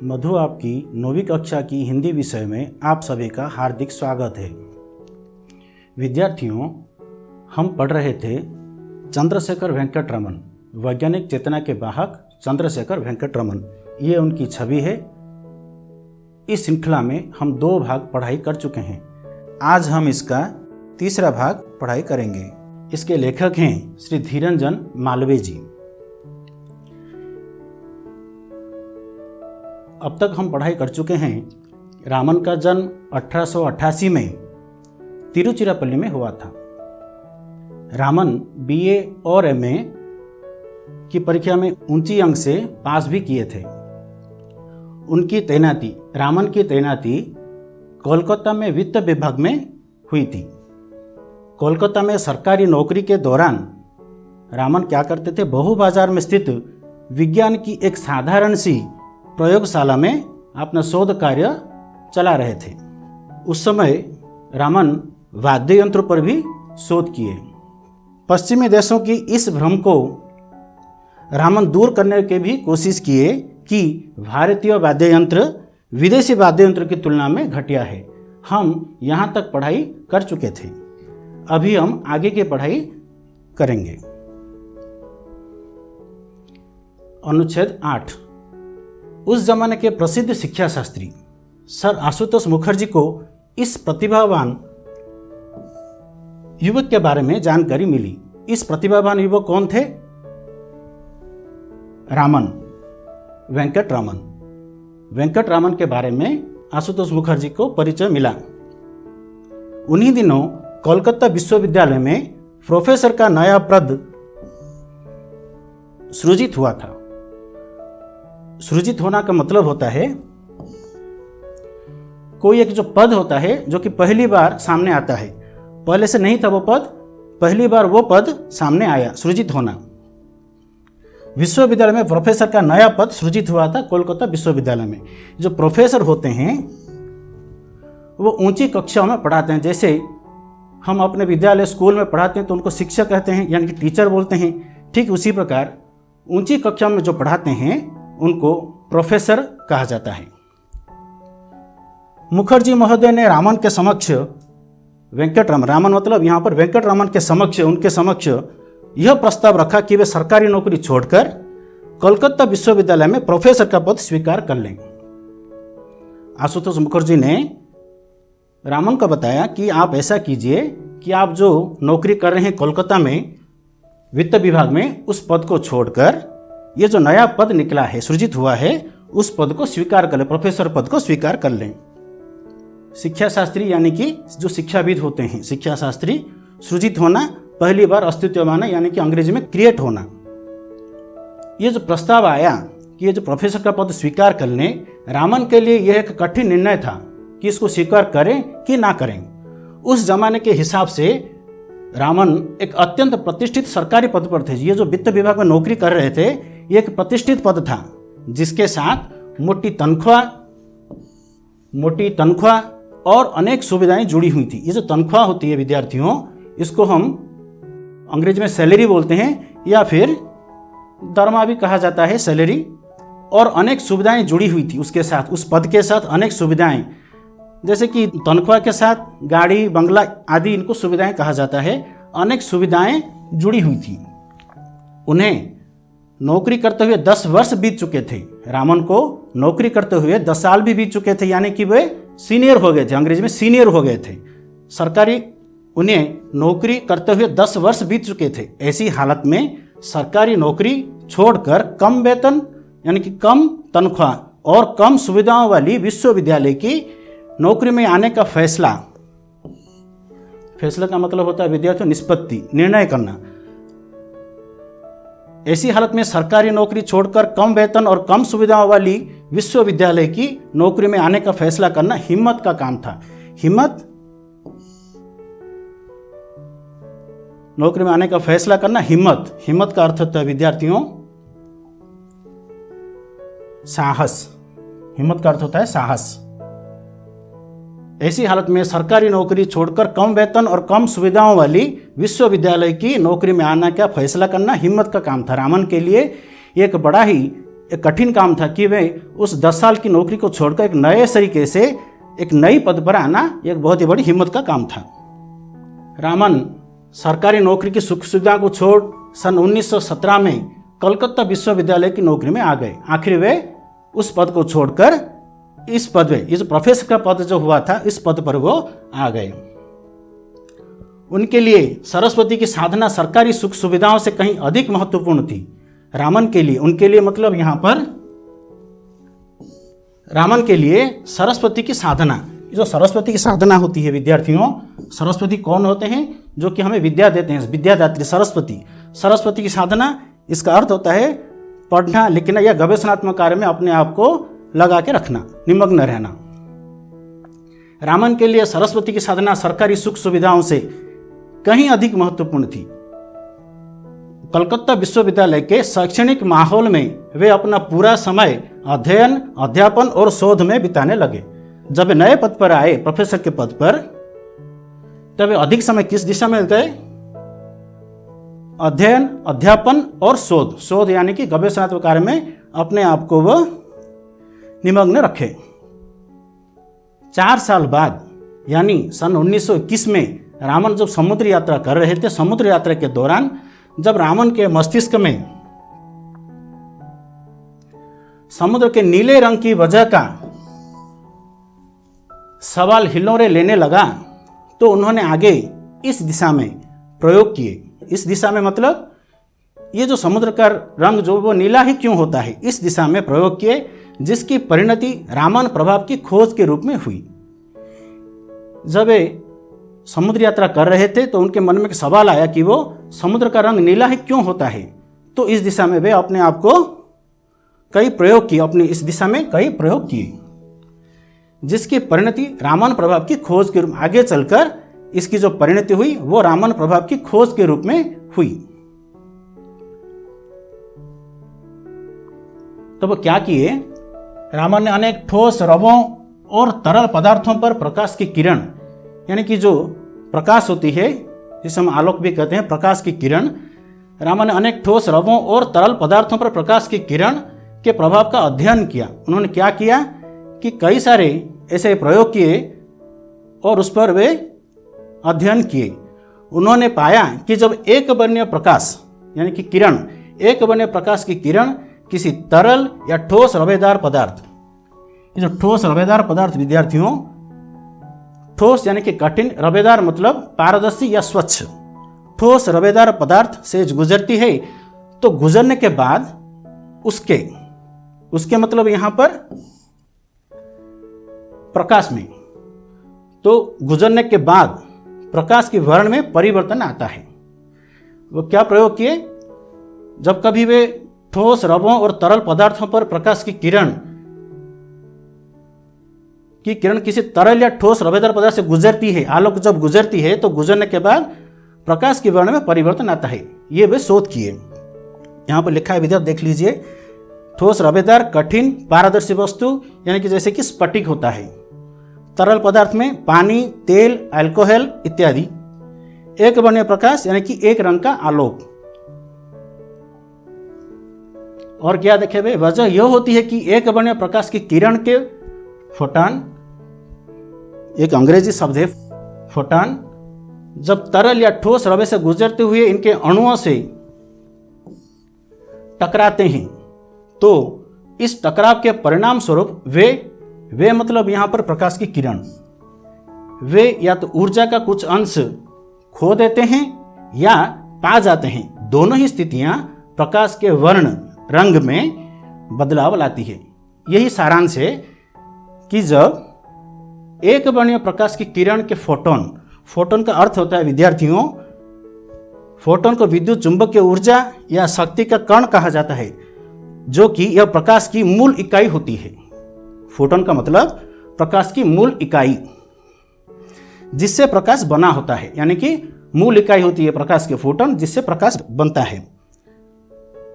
मधु आपकी 9वीं कक्षा की हिंदी विषय में आप सभी का हार्दिक स्वागत है। विद्यार्थियों, हम पढ़ रहे थे चंद्रशेखर वेंकट रमन, वैज्ञानिक चेतना के वाहक चंद्रशेखर वेंकट रमन। ये उनकी छवि है। इस श्रृंखला में हम 2 भाग पढ़ाई कर चुके हैं। आज हम इसका तीसरा भाग पढ़ाई करेंगे। इसके लेखक हैं श्री धीरंजन मालवीय जी। अब तक हम पढ़ाई कर चुके हैं। रामन का जन्म 1888 में तिरुचिरापल्ली में हुआ था। रामन बीए और एमए की परीक्षा में ऊंची अंक से पास भी किए थे। रामन की तैनाती कोलकाता में वित्त विभाग में हुई थी। कोलकाता में सरकारी नौकरी के दौरान रामन क्या करते थे, बहु बाजार में स्थित विज्ञान की एक साधारण सी प्रयोगशाला में अपना शोध कार्य चला रहे थे। उस समय रामन वाद्य यंत्रों पर भी शोध किए। पश्चिमी देशों की इस भ्रम को रामन दूर करने की भी कोशिश किए कि भारतीय वाद्य यंत्र विदेशी वाद्य यंत्र की तुलना में घटिया है। हम यहाँ तक पढ़ाई कर चुके थे। अभी हम आगे की पढ़ाई करेंगे। अनुच्छेद 8। उस जमाने के प्रसिद्ध शिक्षा शास्त्री सर आशुतोष मुखर्जी को इस प्रतिभावान युवक के बारे में जानकारी मिली। इस प्रतिभावान युवक कौन थे? वेंकट रामन के बारे में आशुतोष मुखर्जी को परिचय मिला। उन्हीं दिनों कोलकाता विश्वविद्यालय में प्रोफेसर का नया पद सृजित हुआ था। सृजित होना का मतलब होता है कोई एक जो पद होता है जो कि पहली बार सामने आता है। पहले से नहीं था वो पद, पहली बार वो पद सामने आया, सृजित होना। विश्वविद्यालय में प्रोफेसर का नया पद सृजित हुआ था कोलकाता विश्वविद्यालय में। जो प्रोफेसर होते हैं वो ऊंची कक्षाओं में पढ़ाते हैं। जैसे हम अपने विद्यालय स्कूल में पढ़ाते हैं तो उनको शिक्षक कहते हैं, यानी कि टीचर बोलते हैं। ठीक उसी प्रकार ऊंची कक्षा में जो पढ़ाते हैं उनको प्रोफेसर कहा जाता है। मुखर्जी महोदय ने रामन के समक्ष रामन मतलब यहाँ पर वेंकट रमन के समक्ष, उनके समक्ष यह प्रस्ताव रखा कि वे सरकारी नौकरी छोड़कर कोलकाता विश्वविद्यालय में प्रोफेसर का पद स्वीकार कर लें। आशुतोष मुखर्जी ने रामन को बताया कि आप ऐसा कीजिए कि आप जो नौकरी कर रहे हैं कोलकाता में वित्त विभाग में, उस पद को छोड़कर ये जो नया पद निकला है, सृजित हुआ है, उस पद को स्वीकार कर लें, प्रोफेसर पद को स्वीकार कर लें। शिक्षा शास्त्री यानी कि जो शिक्षाविद होते हैं, शिक्षा शास्त्री, सृजित होना, पहली बार अस्तित्व में आना, यानी कि अंग्रेजी में क्रिएट होना। ये जो प्रस्ताव आया कि ये जो प्रोफेसर का पद स्वीकार कर लें, रामन के लिए यह एक कठिन निर्णय था कि इसको स्वीकार करें कि ना करें। उस जमाने के हिसाब से रामन एक अत्यंत प्रतिष्ठित सरकारी पद पर थे। ये जो वित्त विभाग में नौकरी कर रहे थे, ये एक प्रतिष्ठित पद था जिसके साथ मोटी तनख्वाह और अनेक सुविधाएं जुड़ी हुई थी। ये जो तनख्वाह होती है विद्यार्थियों, इसको हम अंग्रेजी में सैलरी बोलते हैं या फिर दरमा भी कहा जाता है, सैलरी। और अनेक सुविधाएं जुड़ी हुई थी उसके साथ, उस पद के साथ अनेक सुविधाएं, जैसे कि तनख्वाह के साथ गाड़ी, बंगला आदि, इनको सुविधाएं कहा जाता है। अनेक सुविधाएं जुड़ी हुई थी। उन्हें नौकरी करते हुए 10 वर्ष बीत चुके थे। रामन को नौकरी करते हुए 10 साल भी बीत चुके थे, यानी कि वे सीनियर हो गए थे, अंग्रेजी में सीनियर हो गए थे। उन्हें नौकरी करते हुए 10 वर्ष बीत चुके थे। ऐसी हालत में सरकारी नौकरी छोड़कर कम वेतन यानी कि कम तनख्वाह और कम सुविधाओं वाली विश्वविद्यालय की नौकरी में आने का फैसला का मतलब होता है विद्यार्थियों निष्पत्ति, निर्णय करना। ऐसी हालत में सरकारी नौकरी छोड़कर कम वेतन और कम सुविधाओं वाली विश्वविद्यालय की नौकरी में आने का फैसला करना हिम्मत का काम था। नौकरी में आने का फैसला करना हिम्मत का अर्थ होता है विद्यार्थियों साहस। हिम्मत का अर्थ होता है साहस। ऐसी हालत में सरकारी नौकरी छोड़कर कम वेतन और कम सुविधाओं वाली विश्वविद्यालय की नौकरी में आना का फैसला करना हिम्मत का काम था। रामन के लिए एक बड़ा ही एक कठिन काम था कि वे उस 10 साल की नौकरी को छोड़कर एक नए तरीके से एक नई पद पर आना एक बहुत ही बड़ी हिम्मत का काम था। रामन सरकारी नौकरी की सुख सुविधा को छोड़ सन 1917 में कलकत्ता विश्वविद्यालय की नौकरी में आ गए। आखिर वे उस पद को छोड़कर इस पद में, ये जो प्रोफेसर का पद जो हुआ था, इस पद पर वो आ गए। उनके लिए सरस्वती की साधना सरकारी सुख सुविधाओं से कहीं अधिक महत्वपूर्ण थी। रामन के लिए, उनके लिए मतलब यहाँ पर रामन के लिए सरस्वती की साधना, जो सरस्वती की साधना होती है विद्यार्थियों, सरस्वती कौन होते हैं? जो कि हमें विद्या देते हैं, विद्यादात्री सरस्वती। सरस्वती की साधना, इसका अर्थ होता है पढ़ना लिखना या गवेषणात्मक कार्य में अपने आप को लगा के रखना, निमग्न रहना। रामन के लिए सरस्वती की साधना सरकारी सुख सुविधाओं से कहीं अधिक महत्वपूर्ण थी। कलकत्ता विश्वविद्यालय के शैक्षणिक माहौल में वे अपना पूरा समय अध्ययन, अध्यापन और शोध में बिताने लगे। जब वे नए पद पर आए, प्रोफेसर के पद पर, तब वे अधिक समय किस दिशा में गए? अध्ययन, अध्यापन और शोध। शोध यानी कि गवेषणात्मक कार्य में अपने आप को वह निमग्न रखे। 4 साल बाद यानी सन 1921 में रामन जब समुद्र यात्रा कर रहे थे, समुद्र यात्रा के दौरान जब रामन के मस्तिष्क में समुद्र के नीले रंग की वजह का सवाल हिलोरे लेने लगा, तो उन्होंने आगे इस दिशा में प्रयोग किए। इस दिशा में मतलब ये जो समुद्र का रंग जो वो नीला ही क्यों होता है, इस दिशा में प्रयोग किए, जिसकी परिणति रामन प्रभाव की खोज के रूप में हुई। जब वे समुद्र यात्रा कर रहे थे तो उनके मन में एक सवाल आया कि वो समुद्र का रंग नीला ही क्यों होता है। तो इस दिशा में वे अपने आप को कई प्रयोग किए, अपनी इस दिशा में कई प्रयोग किए, जिसकी परिणति रामन प्रभाव की खोज के रूप में, आगे चलकर इसकी जो परिणति हुई वो रामन प्रभाव की खोज के रूप में हुई। तो वो क्या किए? रामन ने अनेक ठोस रवों और तरल पदार्थों पर प्रकाश की किरण, यानी कि जो प्रकाश होती है जिसे हम आलोक भी कहते हैं, प्रकाश की किरण, रामन ने अनेक ठोस रवों और तरल पदार्थों पर प्रकाश की किरण के प्रभाव का अध्ययन किया। उन्होंने क्या किया कि कई सारे ऐसे प्रयोग किए और उस पर वे अध्ययन किए। उन्होंने पाया कि जब एक वर्णीय प्रकाश यानी कि किरण, एक वर्णीय प्रकाश की किरण किसी तरल या ठोस रवेदार पदार्थ, ये जो ठोस रवेदार पदार्थ विद्यार्थियों, ठोस यानी कि कठिन, रवेदार मतलब पारदर्शी या स्वच्छ, ठोस रवेदार पदार्थ से गुजरती है, तो गुजरने के बाद उसके मतलब यहां पर प्रकाश में, तो गुजरने के बाद प्रकाश के वर्ण में परिवर्तन आता है। वो क्या प्रयोग किए? जब कभी वे ठोस रवों और तरल पदार्थों पर प्रकाश की किरण किसी तरल या ठोस रवेदार पदार्थ से गुजरती है, आलोक जब गुजरती है तो गुजरने के बाद प्रकाश के वर्ण में परिवर्तन आता है। ये वे शोध किए। यहाँ पर लिखा है विद्यार्थी, देख लीजिए, ठोस रवेदार कठिन पारदर्शी वस्तु यानी कि जैसे कि स्फटिक होता है, तरल पदार्थ में पानी, तेल, अल्कोहल इत्यादि, एक वर्णीय प्रकाश यानी कि एक रंग का आलोक। और क्या देखे भाई, वजह यह होती है कि एक वर्णीय प्रकाश की किरण के फोटॉन, एक अंग्रेजी शब्द है फोटॉन, जब तरल या ठोस रवे से गुजरते हुए इनके अणुओं से टकराते हैं, तो इस टकराव के परिणाम स्वरूप वे मतलब यहां पर प्रकाश की किरण, वे या तो ऊर्जा का कुछ अंश खो देते हैं या पा जाते हैं। दोनों ही स्थितियां प्रकाश के वर्ण रंग में बदलाव लाती है। यही सारांश है कि जब एक वर्णीय प्रकाश की किरण के फोटोन का अर्थ होता है विद्यार्थियों, फोटोन को विद्युत चुंबकीय ऊर्जा या शक्ति का कण कहा जाता है, जो कि यह प्रकाश की मूल इकाई होती है। फोटोन का मतलब प्रकाश की मूल इकाई, जिससे प्रकाश बना होता है, यानी कि मूल इकाई होती है प्रकाश के फोटोन, जिससे प्रकाश बनता है।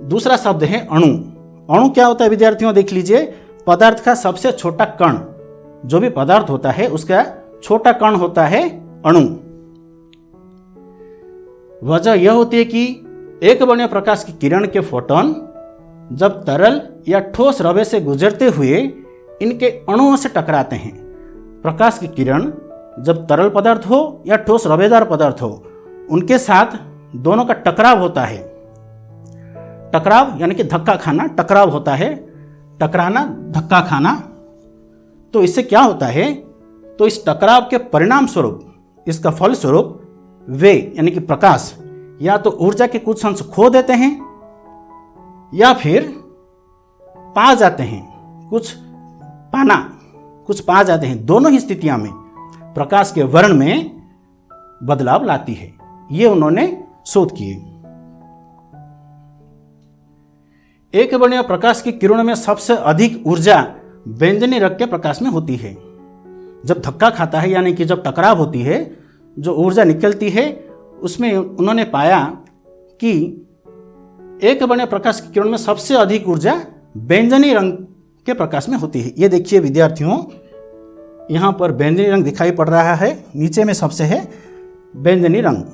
दूसरा शब्द है अणु। अणु क्या होता है विद्यार्थियों, देख लीजिए, पदार्थ का सबसे छोटा कण, जो भी पदार्थ होता है उसका छोटा कण होता है अणु। वजह यह होती है कि एक वर्णीय प्रकाश की किरण के फोटोन जब तरल या ठोस रवे से गुजरते हुए इनके अणुओं से टकराते हैं। प्रकाश की किरण जब तरल पदार्थ हो या ठोस रवेदार पदार्थ हो, उनके साथ दोनों का टकराव होता है। टकराव यानी कि धक्का खाना, टकराव होता है, टकराना, धक्का खाना। तो इससे क्या होता है, तो इस टकराव के परिणाम स्वरूप, इसका फल स्वरूप वे यानी कि प्रकाश या तो ऊर्जा के कुछ अंश खो देते हैं या फिर पा जाते हैं, कुछ पा जाते हैं। दोनों ही स्थितियां में प्रकाश के वर्ण में बदलाव लाती है। ये उन्होंने शोध किए। एक वर्णीय प्रकाश की किरणों में सबसे अधिक ऊर्जा बैंगनी रंग के प्रकाश में होती है। जब धक्का खाता है यानी कि जब टकराव होती है, जो ऊर्जा निकलती है उसमें उन्होंने पाया कि एक वर्णीय प्रकाश की किरण में सबसे अधिक ऊर्जा बैंगनी रंग के प्रकाश में होती है। ये देखिए विद्यार्थियों, यहाँ पर बैंगनी रंग दिखाई पड़ रहा है, नीचे में सबसे है बैंगनी रंग।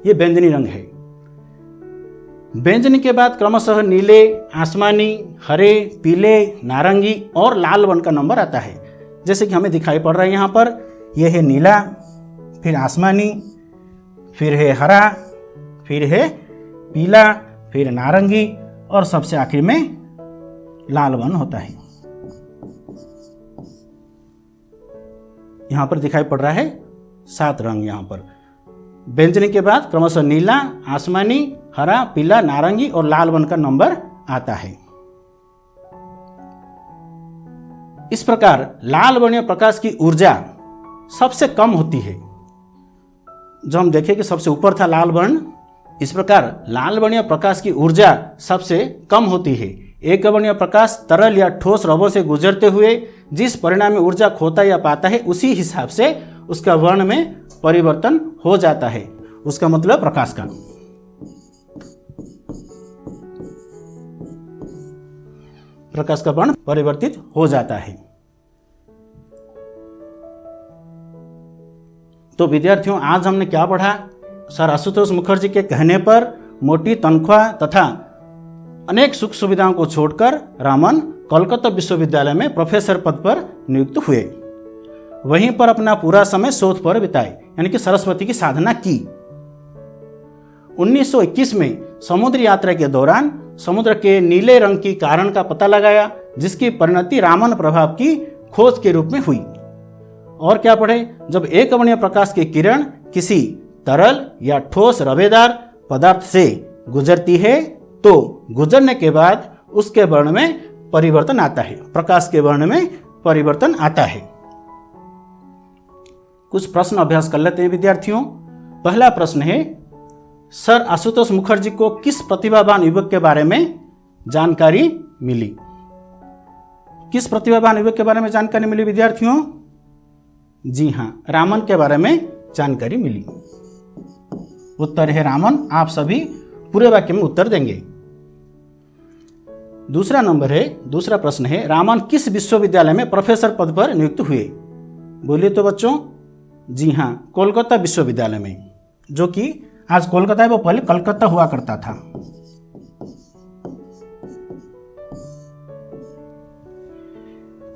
ये बैंगनी रंग है। बैंगनी के बाद क्रमशः नीले, आसमानी, हरे, पीले, नारंगी और लाल वर्ण का नंबर आता है। जैसे कि हमें दिखाई पड़ रहा है यहाँ पर, यह है नीला, फिर आसमानी, फिर है हरा, फिर है पीला, फिर नारंगी और सबसे आखिर में लाल वर्ण होता है। यहाँ पर दिखाई पड़ रहा है 7 रंग। यहाँ पर बैंगनी के बाद क्रमशः नीला, आसमानी, हरा, पीला, नारंगी और लाल वर्ण का नंबर आता है। इस प्रकार लाल वर्णीय प्रकाश की ऊर्जा सबसे कम होती है। जो हम देखें कि सबसे ऊपर था लाल वर्ण, इस प्रकार लाल वर्णीय प्रकाश की ऊर्जा सबसे कम होती है। एक वर्णीय प्रकाश तरल या ठोस रवों से गुजरते हुए जिस परिणाम में ऊर्जा खोता या पाता है, उसी हिसाब से उसका वर्ण में परिवर्तन हो जाता है। उसका मतलब प्रकाश का वर्ण परिवर्तित हो जाता है। तो विद्यार्थियों, आज हमने क्या पढ़ा? सर आशुतोष मुखर्जी के कहने पर मोटी तनख्वाह तथा अनेक सुख सुविधाओं को छोड़कर रामन कोलकाता विश्वविद्यालय में प्रोफेसर पद पर नियुक्त हुए। वहीं पर अपना पूरा समय शोध पर बिताए, यानी कि सरस्वती की साधना की। 1921 में समुद्र यात्रा के दौरान समुद्र के नीले रंग की कारण का पता लगाया, जिसकी परिणति रामन प्रभाव की खोज के रूप में हुई। और क्या पढ़े? जब एक वर्णीय प्रकाश की किरण किसी तरल या ठोस रवेदार पदार्थ से गुजरती है, तो गुजरने के बाद उसके वर्ण में परिवर्तन आता है, प्रकाश के वर्ण में परिवर्तन आता है। कुछ प्रश्न अभ्यास कर लेते हैं विद्यार्थियों। पहला प्रश्न है, सर आशुतोष मुखर्जी को किस प्रतिभावान युवक के बारे में जानकारी मिली? किस प्रतिभावान युवक के बारे में जानकारी मिली विद्यार्थियों? जी हाँ, रामन के बारे में जानकारी मिली। उत्तर है रामन। आप सभी पूरे वाक्य में उत्तर देंगे। दूसरा प्रश्न है, रामन किस विश्वविद्यालय में प्रोफेसर पद पर नियुक्त हुए? बोलिए तो बच्चों। जी हाँ, कोलकाता विश्वविद्यालय में, जो कि आज कोलकाता है, वो पहले कलकत्ता हुआ करता था।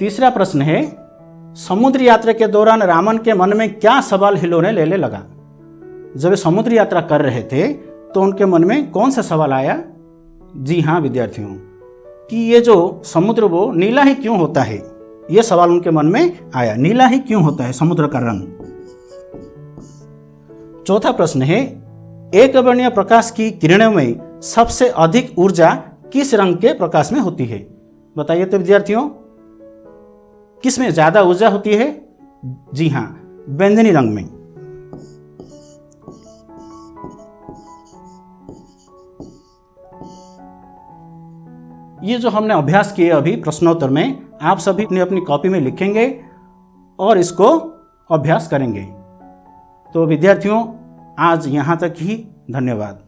तीसरा प्रश्न है, समुद्र यात्रा के दौरान रामन के मन में क्या सवाल हिलोने लेने लगा? जब वे समुद्र यात्रा कर रहे थे तो उनके मन में कौन सा सवाल आया? जी हाँ विद्यार्थियों, कि ये जो समुद्र वो नीला ही क्यों होता है, ये सवाल उनके मन में आया। नीला ही क्यों होता है समुद्र का रंग? चौथा प्रश्न है, एक वर्णीय प्रकाश की किरणों में सबसे अधिक ऊर्जा किस रंग के प्रकाश में होती है? बताइए तो विद्यार्थियों, किस में ज्यादा ऊर्जा होती है? जी हाँ, बैंगनी रंग में। ये जो हमने अभ्यास किए अभी प्रश्नोत्तर में, आप सभी अपनी अपनी कॉपी में लिखेंगे और इसको अभ्यास करेंगे। तो विद्यार्थियों, आज यहाँ तक ही। धन्यवाद।